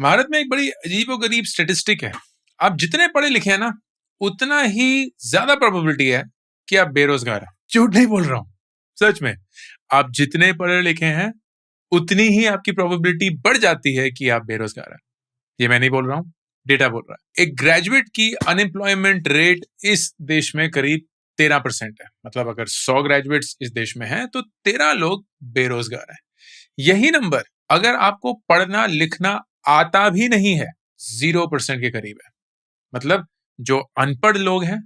भारत में एक बड़ी अजीबोगरीब स्टेटिस्टिक है। आप जितने पढ़े लिखे हैं ना, उतना ही ज्यादा प्रोबेबिलिटी है कि आप बेरोजगार हैं। झूठ नहीं बोल रहा हूं, सच में। आप जितने पढ़े लिखे हैं, उतनी ही आपकी प्रोबेबिलिटी बढ़ जाती है कि आप बेरोजगार हैं। ये मैं नहीं बोल रहा हूं, डेटा बोल रहा है। एक ग्रेजुएट की अनएम्प्लॉयमेंट रेट इस देश में करीब 13% है। मतलब अगर 100 ग्रेजुएट्स इस देश में हैं, तो 13 लोग बेरोजगार हैं। यही नंबर अगर आपको पढ़ना लिखना आता भी नहीं है, 0% के करीब है। मतलब जो अनपढ़ लोग हैं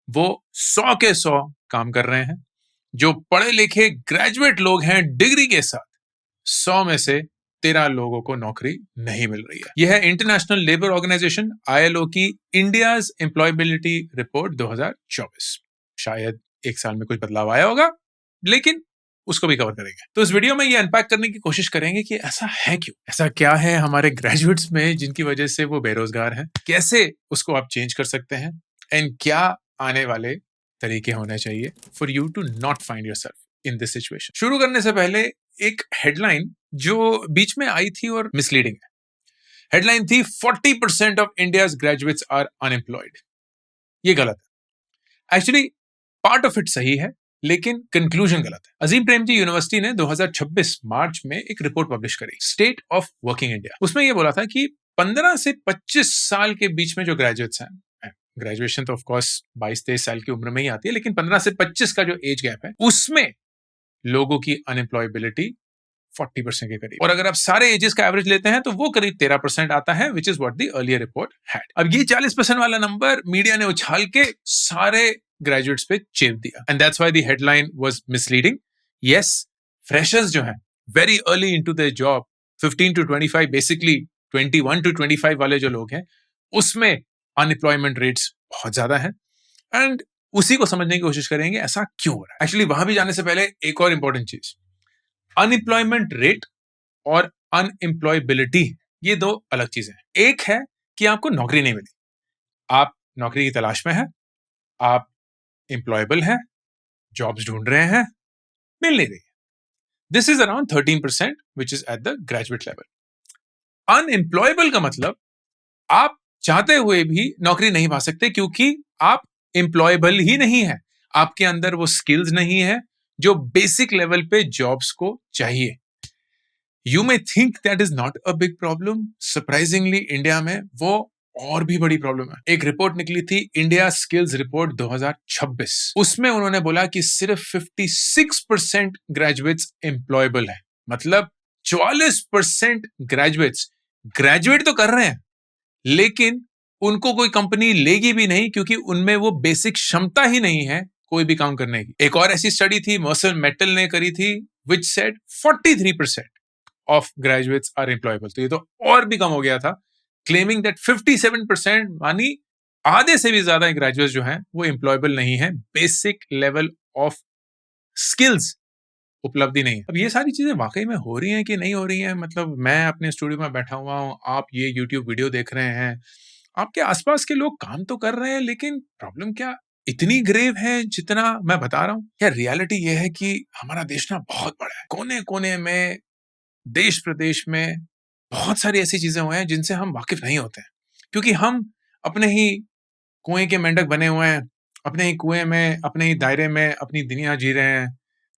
वो 100 के 100 काम कर रहे हैं। जो पढ़े लिखे ग्रेजुएट लोग हैं डिग्री के साथ, 100 में से 13 लोगों को नौकरी नहीं मिल रही है। यह है इंटरनेशनल लेबर ऑर्गेनाइजेशन ILO की इंडियाज एम्प्लॉयबिलिटी रिपोर्ट 2024। शायद एक साल में कुछ बदलाव आया होगा, लेकिन उसको भी कवर करेंगे। तो इस वीडियो में ये अनपैक करने की कोशिश करेंगे कि ऐसा है क्यों, ऐसा क्या है हमारे ग्रेजुएट्स में जिनकी वजह से वो बेरोजगार हैं, कैसे उसको आप चेंज कर सकते हैं, एंड क्या आने वाले तरीके होने चाहिए for you to not find yourself in this situation. शुरू करने से पहले एक हेडलाइन जो बीच में आई थी और मिसलीडिंग है। हेडलाइन थी 40% of India's graduates are unemployed. ये गलत है। एक्चुअली पार्ट ऑफ इट सही है, लेकिन कंक्लूजन गलत है। अजीम प्रेमजी यूनिवर्सिटी ने 2026 मार्च में एक रिपोर्ट पब्लिश करी, स्टेट ऑफ वर्किंग इंडिया। उसमें यह बोला था कि 15 से 25 साल के बीच में जो ग्रेजुएट्स हैं, ग्रेजुएशन तो ऑफ कोर्स 22-23 साल की उम्र में ही आती है, लेकिन 15 से 25 का जो एज गैप है, उसमें लोगों की अनएम्प्लॉयबिलिटी 40% के करीब। और अगर आप सारे एजेस का एवरेज लेते हैं तो वो करीब 13% आता है, which is what the earlier report had. अब ये 40% वाला नंबर मीडिया ने उछाल के सारे ग्रेजुएट्स पे चेप दिया, and that's why the headline was misleading. Yes, freshers जो हैं very early into the job, 15 to 25, basically 21 to 25 वाले जो लोग हैं, उसमें अनएम्प्लॉयमेंट रेट्स बहुत ज्यादा है, एंड उसी को समझने की कोशिश करेंगे ऐसा क्यों हो रहा है। एक्चुअली वहां भी जाने से पहले एक और इंपॉर्टेंट चीज, अनएम्प्लॉयमेंट रेट और अनएम्प्लॉयबिलिटी, ये दो अलग चीजें हैं। एक है कि आपको नौकरी नहीं मिली, आप नौकरी की तलाश में हैं, आप एम्प्लॉयबल हैं, जॉब्स ढूंढ रहे हैं, मिल नहीं रही। This is around 13%, which is at the graduate level. Unemployable का मतलब आप चाहते हुए भी नौकरी नहीं पा सकते, क्योंकि आप एम्प्लॉयबल ही नहीं है। आपके अंदर वो स्किल्स नहीं है जो बेसिक लेवल पे जॉब्स को चाहिए। You may think that is not a big problem, surprisingly India में वो और भी बड़ी प्रॉब्लम है। एक रिपोर्ट निकली थी, इंडिया स्किल्स रिपोर्ट 2026। उसमें उन्होंने बोला कि सिर्फ 56% ग्रेजुएट्स एम्प्लॉयबल है। मतलब 44% ग्रेजुएट्स ग्रेजुएट तो कर रहे हैं, लेकिन उनको कोई कंपनी लेगी भी नहीं, क्योंकि उनमें वो बेसिक क्षमता ही नहीं है कोई भी काम करने की। एक और ऐसी स्टडी थी, मर्सर मेटल ने करी थी, which said 43% of graduates are employable. तो ये तो और भी कम हो गया था, क्लेमिंग दैट 57%, मानी आधे से भी ज्यादा ग्रेजुएट्स जो हैं वो एम्प्लॉयबल नहीं है, बेसिक लेवल ऑफ स्किल्स उपलब्धि नहीं है। अब ये सारी चीजें वाकई में हो रही हैं कि नहीं हो रही हैं? मतलब मैं अपने स्टूडियो में बैठा हुआ हूं, आप ये यूट्यूब वीडियो देख रहे हैं, आपके आसपास के लोग काम तो कर रहे हैं, लेकिन प्रॉब्लम क्या इतनी ग्रेव है जितना मैं बता रहा हूं? क्या रियलिटी ये है कि हमारा देश ना बहुत बड़ा है, कोने कोने में, देश प्रदेश में बहुत सारी ऐसी चीजें हुए हैं जिनसे हम वाकिफ नहीं होते हैं, क्योंकि हम अपने ही कुएं के मेंढक बने हुए हैं, अपने ही कुएं में, अपने ही दायरे में अपनी दुनिया जी रहे हैं।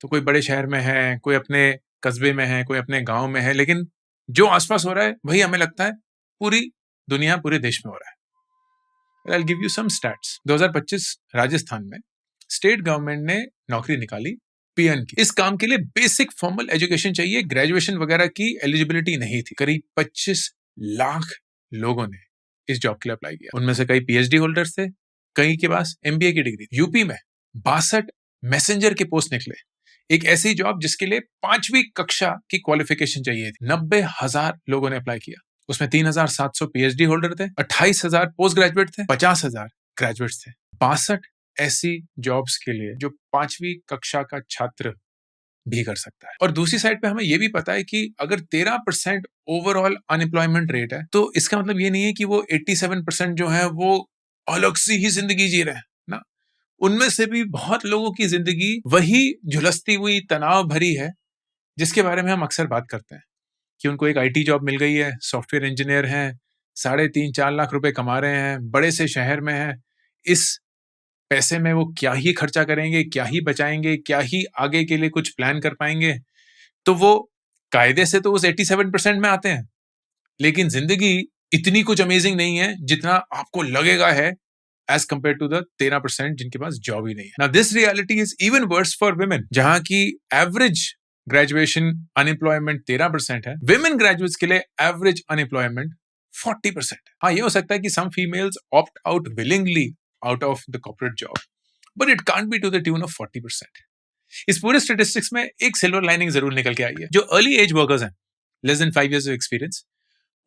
तो कोई बड़े शहर में है, कोई अपने कस्बे में है, कोई अपने गांव में है, लेकिन जो आसपास हो रहा है वही हमें लगता है पूरी दुनिया, पूरे देश में हो रहा है। I'll give you some stats. 2025 Rajasthan में स्टेट गवर्नमेंट ने नौकरी निकाली पीएन की। इस काम के लिए बेसिक फॉर्मल एजुकेशन चाहिए, ग्रेजुएशन वगैरह की एलिजिबिलिटी नहीं थी। करीब 25 लाख लोगों ने इस जॉब के लिए अप्लाई किया। उनमें से कई पीएचडी होल्डर्स थे, कई के पास एमबीए की डिग्री। यूपी में 62 मैसेंजर के पोस्ट निकले, एक ऐसी जॉब जिसके लिए 5वीं कक्षा की क्वालिफिकेशन चाहिए थी। 90,000 लोगों ने अप्लाई किया। उसमें 3,700 पीएचडी होल्डर थे, 28,000 पोस्ट ग्रेजुएट थे, 50,000 ग्रेजुएट्स थे। 62 ऐसी जॉब्स के लिए जो 5वीं कक्षा का छात्र भी कर सकता है। और दूसरी साइड पे हमें यह भी पता है कि अगर 13% ओवरऑल अनएम्प्लॉयमेंट रेट है, तो इसका मतलब ये नहीं है कि वो 87% जो है वो अलग सी ही जिंदगी जी रहे हैं ना। उनमें से भी बहुत लोगों की जिंदगी वही झुलसती हुई तनाव भरी है, जिसके बारे में हम अक्सर बात करते हैं कि उनको एक आईटी जॉब मिल गई है, सॉफ्टवेयर इंजीनियर हैं, 3.5-4 लाख रुपए कमा रहे हैं, बड़े से शहर में हैं। इस पैसे में वो क्या ही खर्चा करेंगे, क्या ही बचाएँगे, क्या ही आगे के लिए कुछ प्लान कर पाएँगे। तो वो कायदे से तो उस 87% में आते हैं, लेकिन ज़िंदगी इतनी कुछ अमेज़िंग नहीं है, जितना आपको लगेगा है एज़ कंपेयर्ड टू द 13% जिनके पास जॉब ही नहीं है। Now this reality is even worse for women, जहाँ की एवरेज ग्रेजुएशन अनएम्प्लॉयमेंट 13% है, वुमेन ग्रेजुएट्स के लिए एवरेज अनएम्प्लॉयमेंट 40% है। हाँ, ये हो सकता है कि some females opt out willingly out of the corporate job, but it can't be to the tune of 40%। इस पूरे स्टेटिस्टिक्स में एक सिल्वर लाइनिंग जरूर निकल के आई है। जो अर्ली एज वर्कर्स हैं, less than 5 years of experience,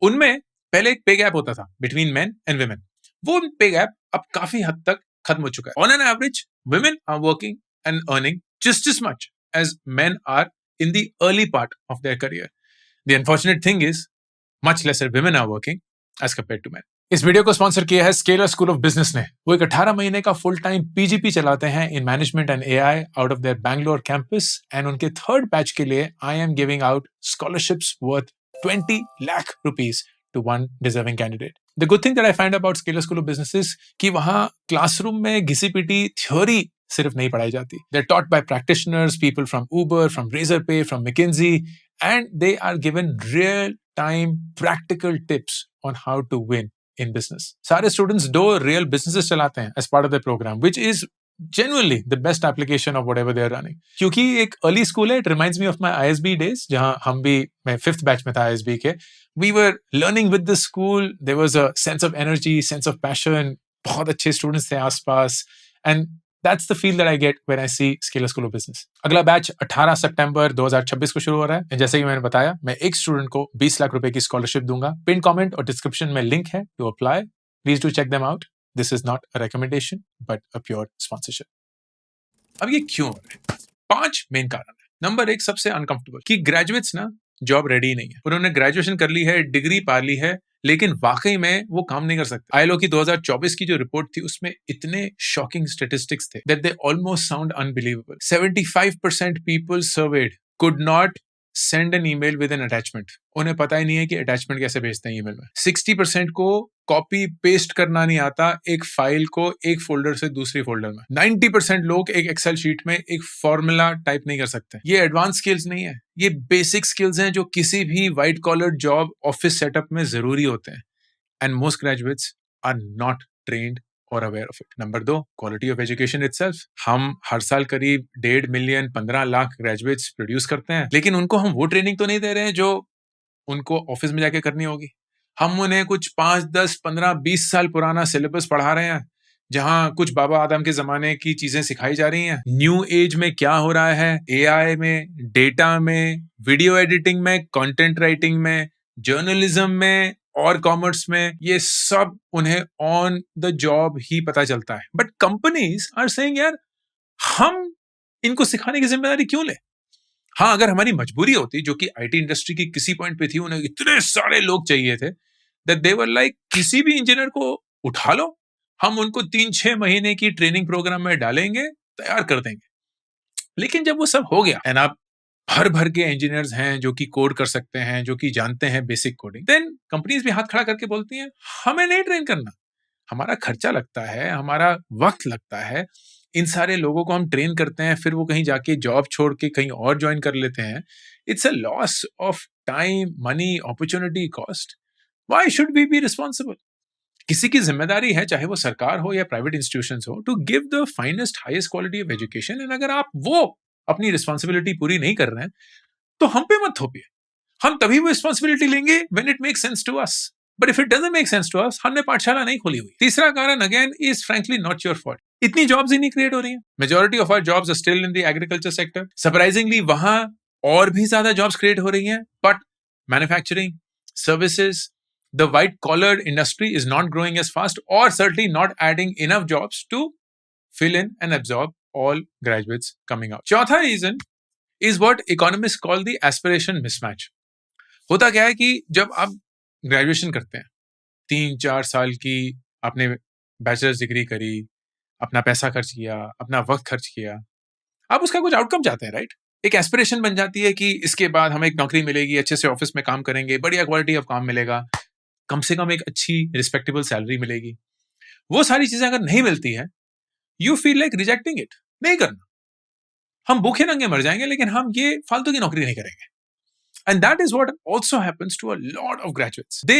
उनमें पहले एक पे गैप होता था बिटवीन मेन एंड वुमेन। वो पे गैप अब काफी हद तक खत्म हो चुका है। On an average women are working and earning just as much as men are in the early part of their career. The unfortunate thing is much lesser women are working as compared to men। इस video को sponsor किया है scalar School of business ने। वो एक 18 महीने का full time PGP चलाते हैं in management and AI out of their Bangalore campus, and उनके थर्ड बैच के लिए I am giving out scholarships worth 20 lakh rupees to one deserving candidate. The good thing that I find about Scaler School of Business is कि वहां classroom में घिसी पिटी theory सिर्फ नहीं पढ़ाई जाती। They are taught by practitioners, people from Uber, from Razorpay, from McKinsey, and they are given real time practical tips on how to win in business. सारे students दो real businesses चलाते हैं as part of the program, which is genuinely the best application of whatever they are running. क्योंकि एक early school है, it reminds me of my ISB days, जहाँ हम भी, मैं 5th batch में था ISB के. We were learning with the school. There was a sense of energy, sense of passion. बहुत अच्छे students थे आसपास, and that's the feel that I get when I see Scalar School of Business. अगला batch 18 सितंबर 2026 को शुरू हो रहा है। जैसे कि मैंने बताया, मैं एक स्टूडेंट को 20 लाख रुपए की स्कॉलरशिप दूंगा। पिन कमेंट और डिस्क्रिप्शन में लिंक है to apply. Please do check them out. This is not a recommendation but a pure sponsorship. अब ये क्यों हो रहा है? 5 मेन कारण है। नंबर 1, सबसे अनकंफर्टेबल, कि ग्रेजुएट्स ना जॉब रेडी नहीं है। उन्होंने ग्रेजुएशन कर ली है, डिग्री पा ली है, लेकिन वाकई में वो काम नहीं कर सकते। आईएलओ की 2024 की जो रिपोर्ट थी, उसमें इतने शॉकिंग स्टैटिस्टिक्स थे that they almost sound unbelievable. 75% people served could not send an email with N attachment. उन्हें पता ही नहीं है कि अटैचमेंट कैसे भेजते हैं ईमेल में। 60% को कॉपी पेस्ट करना नहीं आता एक फाइल को एक फोल्डर से दूसरी फोल्डर में। 90% लोग एक एक्सेल शीट में एक फॉर्मूला टाइप नहीं कर सकते। ये एडवांस स्किल्स नहीं है, ये बेसिक स्किल्स हैं जो किसी भी white collar job office setup में जरूरी होते हैं। And most graduates are not trained or aware of it. Number 2, quality of education itself. हम हर साल करीब 1.5 मिलियन 15 लाख ग्रेजुएट्स प्रोड्यूस करते हैं, लेकिन उनको हम वो ट्रेनिंग तो नहीं दे रहे हैं जो उनको ऑफिस में जाके करनी होगी। हम उन्हें कुछ 5, 10, 15, 20 साल पुराना सिलेबस पढ़ा रहे हैं, जहां कुछ बाबा आदम के जमाने की चीजें सिखाई जा रही हैं। न्यू एज में क्या हो रहा है, एआई में, डेटा में, वीडियो एडिटिंग में, कंटेंट राइटिंग में, जर्नलिज्म में और कॉमर्स में, ये सब उन्हें ऑन द जॉब ही पता चलता है। बट कंपनीज आर सेइंग, यार हम इनको सिखाने की जिम्मेदारी क्यों ले? हाँ, अगर हमारी मजबूरी होती, जो कि आईटी इंडस्ट्री की किसी पॉइंट पे थी, उन्हें इतने सारे लोग चाहिए थे दैट दे वर लाइक, किसी भी इंजीनियर को उठा लो, हम उनको 3-6 महीने की ट्रेनिंग प्रोग्राम में डालेंगे, तैयार कर देंगे। लेकिन जब वो सब हो गया एंड आप भर भर के इंजीनियर्स हैं जो कि कोड कर सकते हैं, जो कि जानते हैं बेसिक कोडिंग, देन कंपनीज भी हाथ खड़ा करके बोलती हैं, हमें नहीं ट्रेन करना, हमारा खर्चा लगता है, हमारा वक्त लगता है, इन सारे लोगों को हम ट्रेन करते हैं, फिर वो कहीं जाके जॉब छोड़ के कहीं और ज्वाइन कर लेते हैं। It's a loss of time, money, opportunity cost. Why should we be responsible? किसी की जिम्मेदारी है, चाहे वो सरकार हो या प्राइवेट इंस्टीट्यूशंस हो, to give the finest highest quality of education. And अगर आप वो अपनी रिस्पॉन्सिबिलिटी पूरी नहीं कर रहे हैं, तो हम पे मत थोपिए। हम तभी वो रिस्पॉन्सिबिलिटी लेंगे when it makes sense to us. But if it doesn't make sense to us, हमने पाठशाला नहीं खोली हुई। तीसरा कारण again is frankly not your fault. इतनी जॉब्स ही नहीं क्रिएट हो रही हैं। Majority of our jobs are still in the agriculture sector. Surprisingly वहां और भी ज्यादा जॉब्स क्रिएट हो रही हैं, but manufacturing, services, the white collar industry is not growing as fast, or certainly not adding enough jobs to fill in and absorb all graduates coming out. चौथा reason is what economists call the aspiration mismatch. होता क्या है कि जब आप graduation करते हैं, 3-4 साल की आपने बैचलर्स डिग्री करी, अपना पैसा खर्च किया, अपना वक्त खर्च किया, आप उसका कुछ आउटकम चाहते हैं, राइट? एक एस्पिरेशन बन जाती है कि इसके बाद हमें एक नौकरी मिलेगी, अच्छे से ऑफिस में काम करेंगे, बढ़िया क्वालिटी ऑफ काम मिलेगा, कम से कम एक अच्छी रिस्पेक्टेबल सैलरी मिलेगी। वो सारी चीजें अगर नहीं मिलती है, you feel like rejecting it, नहीं करना, हम भूखे नंगे मर जाएंगे, लेकिन हम ये फालतू की नौकरी नहीं करेंगे। And that is what also happens to a lot of graduates. They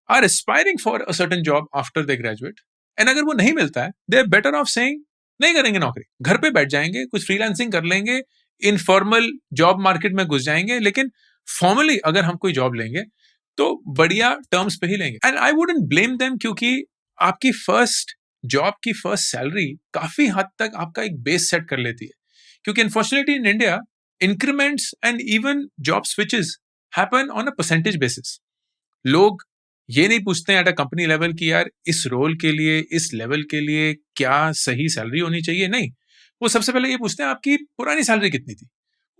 are aspiring for a certain job after they graduate. And अगर वो नहीं मिलता है, they are better off saying नहीं करेंगे नौकरी, घर पे बैठ जाएंगे, कुछ फ्रीलांसिंग कर लेंगे, इनफॉर्मल जॉब मार्केट में घुस जाएंगे, लेकिन फॉर्मली अगर हम कोई जॉब लेंगे तो बढ़िया टर्म्स पे ही लेंगे। And I wouldn't blame them, क्योंकि आपकी फर्स्ट जॉब की फर्स्ट सैलरी काफी हद तक आपका एक बेस सेट कर लेती है। क्योंकि unfortunately in India increments and even job switches happen on a percentage basis. लोग ये नहीं पूछते हैं एट अ कंपनी लेवल कि यार इस रोल के लिए, इस लेवल के लिए क्या सही सैलरी होनी चाहिए, नहीं, वो सबसे पहले ये पूछते हैं आपकी पुरानी सैलरी कितनी थी,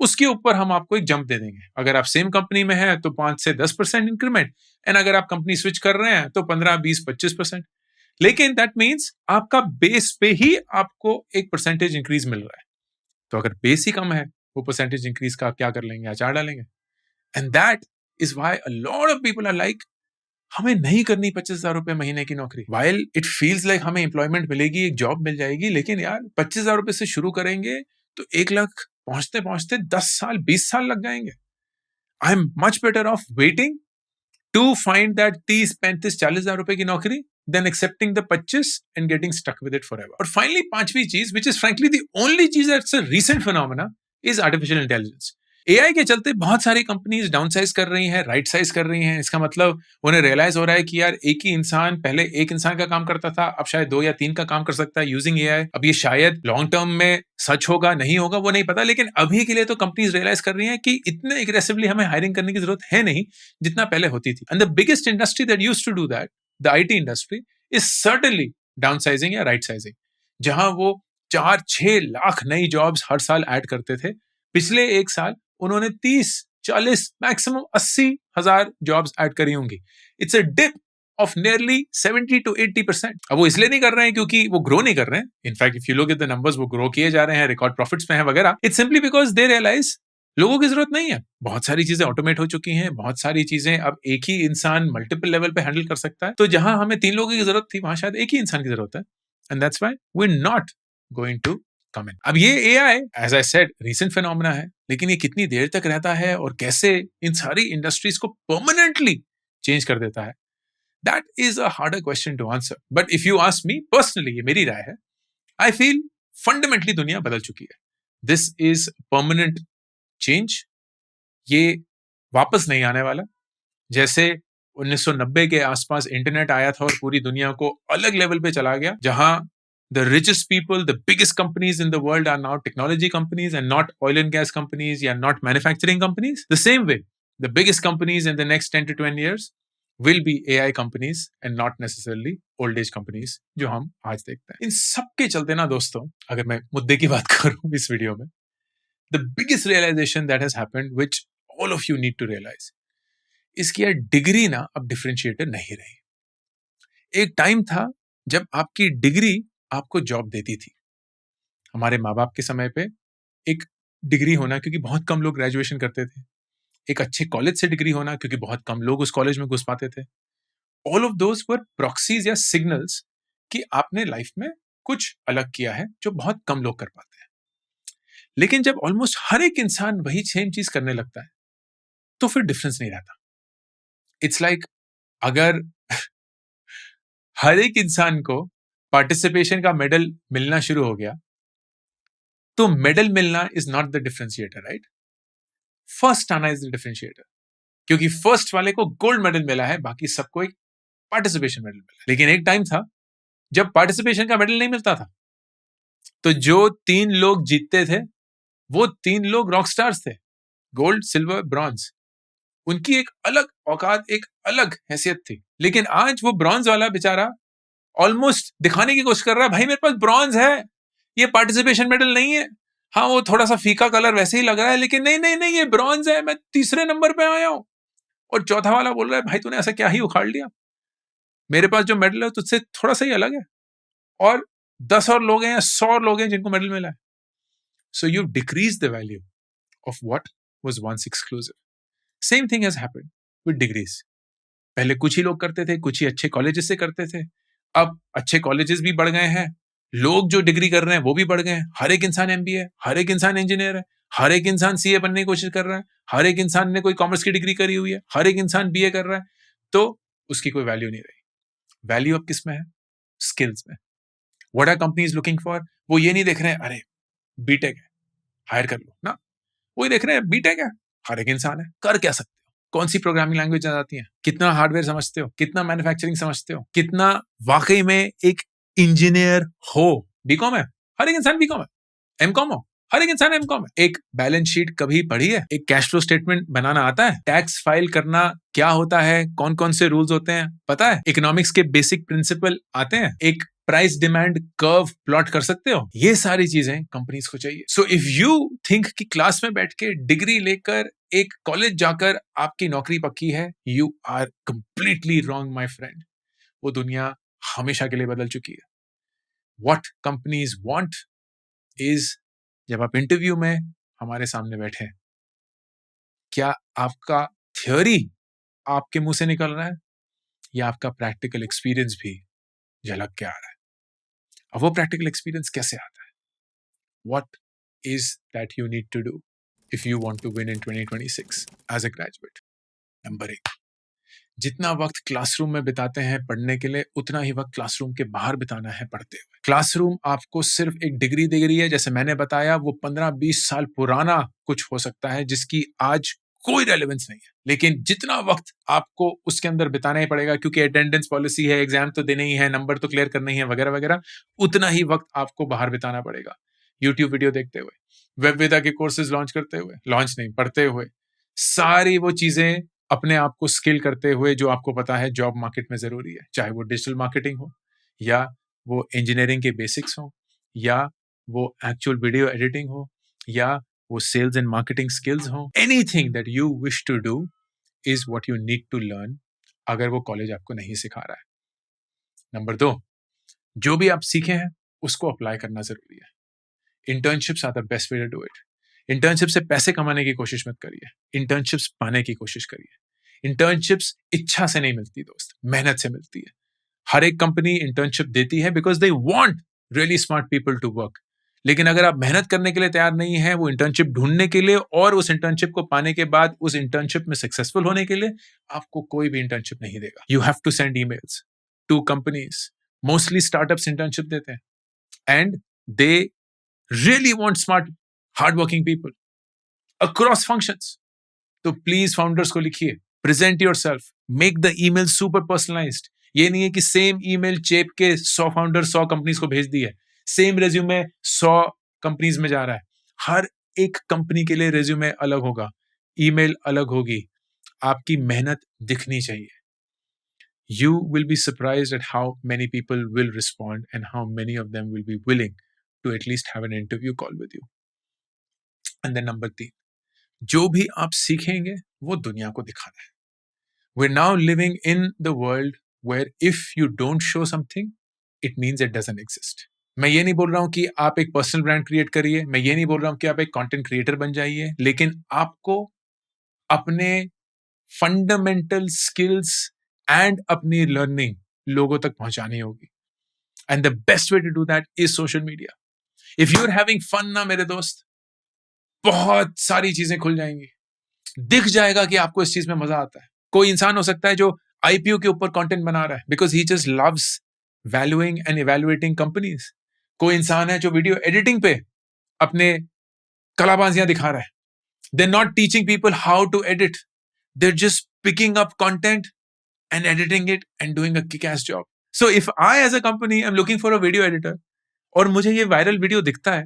उसके ऊपर हम आपको एक जंप दे देंगे। अगर आप सेम कंपनी में हैं तो 5 से 10% इंक्रीमेंट, एंड अगर आप कंपनी स्विच कर रहे हैं तो 15, 20, 25%। लेकिन दैट मीन्स आपका बेस पे ही आपको एक परसेंटेज इंक्रीज मिल रहा है। तो अगर बेस ही कम है, वो परसेंटेज इंक्रीज का क्या कर लेंगे, अचार डालेंगे। And that is why a lot of people are like हमें नहीं करनी 25,000 रुपए महीने की नौकरी। वाइल इट फील्स लाइक हमें एम्प्लॉयमेंट मिलेगी, एक जॉब मिल जाएगी, लेकिन यार 25,000 रुपए से शुरू करेंगे तो 1 लाख पहुंचते पहुंचते 10 साल 20 साल लग जाएंगे। I am much better off waiting to find that 30, 35, 40,000 रुपए की नौकरी than accepting the 25 and getting stuck with it forever. और finally, पांचवी चीज, which is frankly the only चीज that's a recent phenomena, is artificial intelligence. AI के चलते बहुत सारी कंपनीज डाउनसाइज कर रही हैं, राइट साइज कर रही हैं। इसका मतलब उन्हें रियलाइज हो रहा है कि यार एक ही इंसान पहले एक इंसान का काम करता था, अब शायद 2 या 3 का काम कर सकता है यूजिंग AI। अब ये शायद लॉन्ग टर्म में सच होगा, नहीं होगा, वो नहीं पता, लेकिन अभी के लिए तो कंपनीज रियलाइज कर रही हैं कि इतने एग्रेसिवली हमें हायरिंग करने की जरूरत है नहीं जितना पहले होती थी। And the biggest industry that used to do that, the IT industry, is certainly downsizing या right sizing, जहां वो 4-6 लाख नई जॉब्स हर साल ऐड करते थे, पिछले एक साल उन्होंने 30, 40, मैक्सिमम 80,000 जॉब्स ऐड करी होंगी। It's a dip of nearly 70 to 80%। अब वो इसलिए नहीं कर रहे हैं क्योंकि वो ग्रो नहीं कर रहे हैं, in fact if you look at the numbers, वो ग्रो किए जा रहे हैं, रिकॉर्ड प्रॉफिट्स में है वगैरह। It's simply because they realise लोगों की जरूरत नहीं है, बहुत सारी चीजें ऑटोमेट हो चुकी हैं, बहुत सारी चीजें अब एक ही इंसान मल्टीपल लेवल पे हैंडल कर सकता है। तो जहां हमें 3 लोगों की जरूरत थी, वहां शायद एक ही इंसान की जरूरत है, and that's why we are not going to come in. अब ये AI, as I said, recent phenomena है, लेकिन ये कितनी देर तक रहता है और कैसे इन सारी इंडस्ट्रीज को परमानेंटली चेंज कर देता है, that is a harder question to answer. But if you ask me personally, ये मेरी राय है, आई फील फंडामेंटली दुनिया बदल चुकी है। दिस इज परमानेंट चेंज, ये वापस नहीं आने वाला। जैसे 1990 के आसपास इंटरनेट आया था और पूरी दुनिया को अलग लेवल पे चला गया, जहां the richest people, the biggest companies in the world are now technology companies and not oil and gas companies, या not manufacturing companies. The same way, the biggest companies in the next 10 to 20 years will be AI companies and not necessarily old age companies, जो हम आज देखते हैं। इन सब के चलते ना दोस्तों, अगर मैं मुद्दे की बात करूं इस वीडियो में, the biggest realization that has happened, which all of you need to realize, इसकी यार डिग्री ना अब डिफरेंशिएटर नहीं रही। एक टाइम था जब आपकी डिग्री आपको जॉब देती थी। हमारे माँ बाप के समय पे एक डिग्री होना, क्योंकि बहुत कम लोग ग्रेजुएशन करते थे, एक अच्छे कॉलेज से डिग्री होना, क्योंकि बहुत कम लोग उस कॉलेज में घुस पाते थे, all of those were proxies या सिग्नल्स कि आपने लाइफ में कुछ अलग किया है जो बहुत कम लोग कर पाते हैं। लेकिन जब ऑलमोस्ट हर एक इंसान वही सेम चीज करने लगता है, तो फिर डिफरेंस नहीं रहता। इट्स लाइक अगर हर एक इंसान को पार्टिसिपेशन का मेडल मिलना शुरू हो गया, तो मेडल मिलना is not the differentiator, right? First आना इज द डिफरेंशिएटर, क्योंकि फर्स्ट वाले को गोल्ड मेडल मिला है, बाकी सबको एक पार्टिसिपेशन मेडल मिला। लेकिन एक टाइम था जब पार्टिसिपेशन का मेडल नहीं मिलता था, तो जो 3 लोग जीतते थे वो 3 लोग रॉक स्टार्स थे, गोल्ड, सिल्वर, ब्रॉन्ज। उनकी एक अलग औकात, एक अलग हैसियत थी। लेकिन आज वो ब्रॉन्ज वाला बेचारा ऑलमोस्ट दिखाने की कोशिश कर रहा है, भाई मेरे पास ब्रॉन्ज है, ये पार्टिसिपेशन मेडल नहीं है। हाँ, वो थोड़ा सा फीका कलर वैसे ही लग रहा है, लेकिन नहीं नहीं नहीं, ये ब्रॉन्ज है, मैं तीसरे नंबर पे आया हूं। और चौथा वाला बोल रहा है, भाई तूने ऐसा क्या ही उखाड़ लिया, मेरे पास जो मेडल है तुझसे थोड़ा सा ही अलग है, और 10 और लोग हैं या 100 लोग हैं जिनको मेडल मिला है। So you decrease the value of what was once exclusive. Same thing has happened with degrees. पहले कुछ ही लोग करते थे, कुछ ही अच्छे कॉलेजेस से करते थे. अब अच्छे कॉलेजेस भी बढ़ गए हैं, लोग जो डिग्री कर रहे हैं वो भी बढ़ गए हैं. हर एक इंसान MBA है, हर एक इंसान इंजीनियर है, हर एक इंसान CA बनने की कोशिश कर रहा है, हर एक इंसान ने कोई कॉमर्स की डिग्री करी हुई है, हर एक इंसान BA कर रहा है. तो उसकी कोई वैल्यू नहीं रही. वैल्यू अब किस में है? स्किल्स में. What are companies looking for? वो ये नहीं देख रहे हैं अरे बीटेक है हायर कर लो ना, वो देख रहे हैं बीटेक है, हर एक इंसान है, कर क्या सकते हो, कौन सी प्रोग्रामिंग लैंग्वेज आती है, कितना हार्डवेयर समझते हो, कितना मैन्युफैक्चरिंग समझते हो, कितना वाकई में एक इंजीनियर हो. बीकॉम है, हर एक इंसान बीकॉम है. एमकॉम हो, हर एक इंसान एमकॉम है. एक बैलेंस शीट कभी पढ़ी है? एक कैश फ्लो स्टेटमेंट बनाना आता है? टैक्स फाइल करना क्या होता है, कौन कौन से रूल्स होते हैं पता है? इकोनॉमिक्स के बेसिक प्रिंसिपल आते हैं? एक प्राइस डिमांड कर्व प्लॉट कर सकते हो? ये सारी चीजें कंपनीज को चाहिए. सो इफ यू थिंक कि क्लास में बैठ के डिग्री लेकर एक कॉलेज जाकर आपकी नौकरी पक्की है, you are completely wrong my friend. वो दुनिया हमेशा के लिए बदल चुकी है. व्हाट कंपनीज वांट इज, जब आप इंटरव्यू में हमारे सामने बैठे, क्या आपका थ्योरी आपके मुंह से निकल रहा है या आपका प्रैक्टिकल एक्सपीरियंस भी झलक के आ रहा है? अब वो प्रैक्टिकल एक्सपीरियंस कैसे आता है? What is that you need to do if you want to win in 2026 as a graduate? Number 1, जितना वक्त क्लासरूम में बिताते हैं पढ़ने के लिए, उतना ही वक्त क्लासरूम के बाहर बिताना है पढ़ते हुए. क्लासरूम आपको सिर्फ एक डिग्री दे रही है, जैसे मैंने बताया वो 15-20 साल पुराना कुछ हो सकता है जिसकी आज कोई रेलेवेंस नहीं है, लेकिन जितना वक्त आपको उसके अंदर बिताना ही पड़ेगा क्योंकि अटेंडेंस पॉलिसी है, एग्जाम तो देने ही है, नंबर तो क्लियर करने ही है, वगैरह वगैरह, उतना ही वक्त आपको बाहर बिताना पड़ेगा. यूट्यूब वीडियो देखते हुए, वेबविदा के कोर्सेज लॉन्च करते हुए, लॉन्च नहीं पढ़ते हुए, सारी वो चीजें अपने आप को स्किल करते हुए जो आपको पता है जॉब मार्केट में जरूरी है, चाहे वो डिजिटल मार्केटिंग हो या वो इंजीनियरिंग के बेसिक्स हो या वो एक्चुअल वीडियो एडिटिंग हो या वो सेल्स एंड मार्केटिंग स्किल्स हो. Anything that you wish to do is what you need to learn, अगर वो कॉलेज आपको नहीं सिखा रहा है. नंबर 2, जो भी आप सीखे हैं उसको अप्लाई करना जरूरी है. Internships are the best way to do it. Internship से पैसे कमाने की कोशिश मत करिए, इंटर्नशिप्स पाने की कोशिश करिए. इंटर्नशिप्स इच्छा से नहीं मिलती दोस्त, मेहनत से मिलती है. हर एक कंपनी इंटर्नशिप देती है because they want really smart people to work. लेकिन अगर आप मेहनत करने के लिए तैयार नहीं है वो इंटर्नशिप ढूंढने के लिए और उस इंटर्नशिप को पाने के बाद उस इंटर्नशिप में सक्सेसफुल होने के लिए, आपको कोई भी इंटर्नशिप नहीं देगा. You have to send emails to companies. Mostly startups internship देते हैं and they really want smart hardworking people across functions. तो प्लीज फाउंडर्स को लिखिए, present yourself, make the email super personalised. ये नहीं है कि सेम ईमेल चेप के 100 फाउंडर 100 कंपनीज को भेज दिए, सेम रेज्यूमे 100 कंपनीज में जा रहा है. हर एक कंपनी के लिए रेज्यूमे अलग होगा, ईमेल अलग होगी, आपकी मेहनत दिखनी चाहिए. You will be surprised at how many people will respond and how many of them will be willing to at least have an interview call with you. And then number 3, जो भी आप सीखेंगे वो दुनिया को दिखाना है. We're now living in the world where if you don't show something, it means it doesn't exist. मैं ये नहीं बोल रहा हूं कि आप एक पर्सनल ब्रांड क्रिएट करिए, मैं ये नहीं बोल रहा हूं कि आप एक कंटेंट क्रिएटर बन जाइए, लेकिन आपको अपने फंडामेंटल स्किल्स एंड अपनी लर्निंग लोगों तक पहुंचानी होगी. And the best way to do that is social media. If you are having fun ना मेरे दोस्त, बहुत सारी चीजें खुल जाएंगी, दिख जाएगा कि आपको इस चीज में मजा आता है. कोई इंसान हो सकता है जो IPO के ऊपर कंटेंट बना रहा है because he just loves valuing and evaluating companies. कोई इंसान है जो वीडियो एडिटिंग पे अपने कलाबाजियां दिखा रहा है. They're not teaching people how to edit. They're just picking up content and editing it and doing a kick-ass job. So if I as a company am looking for a video editor और मुझे ये viral video दिखता है,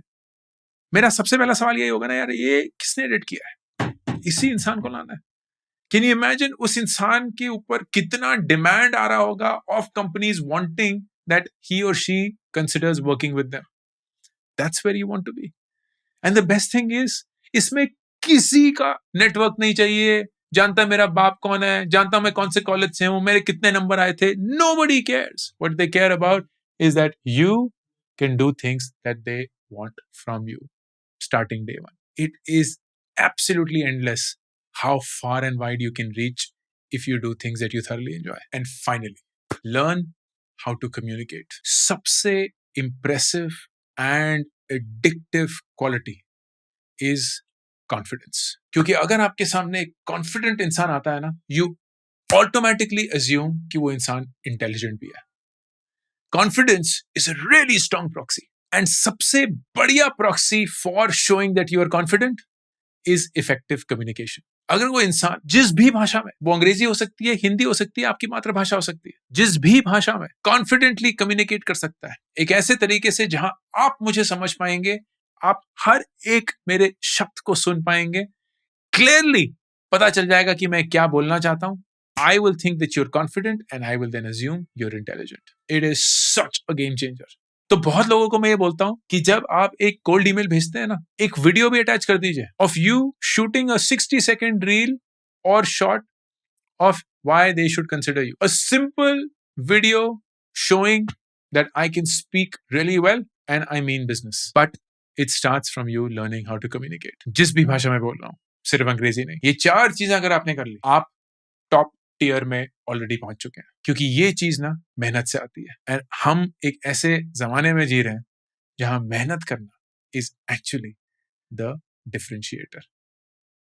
मेरा सबसे पहला सवाल यही होगा ना, यार ये किसने एडिट किया है, इसी इंसान को लाना है. कैन यू इमेजिन उस इंसान के ऊपर कितना डिमांड आ रहा होगा of companies wanting that he or she considers working with them. That's where you want to be. And the best thing is, इसमें किसी का नेटवर्क नहीं चाहिए, जानता मेरा बाप कौन है, जानता मैं कौन से कॉलेज से हूं, मेरे कितने नंबर आए थे. Nobody cares. What they care about is that you can do things that they want from you starting day one. It is absolutely endless how far and wide you can reach if you do things that you thoroughly enjoy. And finally, learn how to communicate. सबसे impressive and addictive quality is confidence. क्योंकि अगर आपके सामने एक confident इंसान आता है ना, you automatically assume कि वो इंसान intelligent भी है. Confidence is a really strong proxy. And सबसे बढ़िया proxy for showing that you are confident is effective communication. अगर वो इंसान जिस भी भाषा में, वो अंग्रेजी हो सकती है, हिंदी हो सकती है, आपकी मातृभाषा हो सकती है, जिस भी भाषा में कॉन्फिडेंटली कम्युनिकेट कर सकता है, एक ऐसे तरीके से जहां आप मुझे समझ पाएंगे, आप हर एक मेरे शब्द को सुन पाएंगे, क्लियरली पता चल जाएगा कि मैं क्या बोलना चाहता हूं. I will think that you're confident and I will then assume you're intelligent. It is such a game changer. तो बहुत लोगों को मैं ये बोलता हूं कि जब आप एक कोल्ड ईमेल भेजते हैं ना, एक वीडियो भी अटैच कर दीजिए of you shooting a 60-second reel or shot of why they should consider you. A simple video showing that I can speak really well and I mean business. But it starts from you learning how to communicate. जिस भी भाषा में बोल रहा हूं, सिर्फ अंग्रेजी नहीं. ये 4 चीजें अगर आपने कर ली, आप टॉप टीयर में ऑलरेडी पहुंच चुके हैं. क्योंकि ये चीज ना मेहनत से आती है. एंड हम एक ऐसे जमाने में जी रहे हैं जहां मेहनत करना इज एक्चुअली द डिफरेंशिएटर.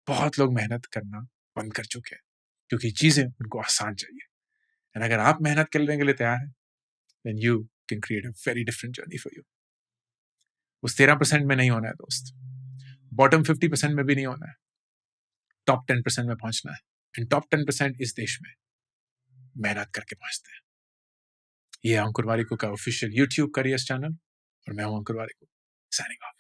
बहुत लोग मेहनत करना बंद कर चुके हैं क्योंकि चीजें उनको आसान चाहिए. एंड अगर आप मेहनत करने के लिए तैयार हैं, then you can create a very different journey for you. उस 13% में नहीं होना है दोस्त, बॉटम 50% में भी नहीं होना है, टॉप 10% में पहुंचना है. एंड टॉप 10% इस देश में मेहनत करके पहुंचते हैं. ये अंकुर वारिको का ऑफिशियल यूट्यूब करियर चैनल और मैं हूं अंकुर वारिको, साइनिंग ऑफ.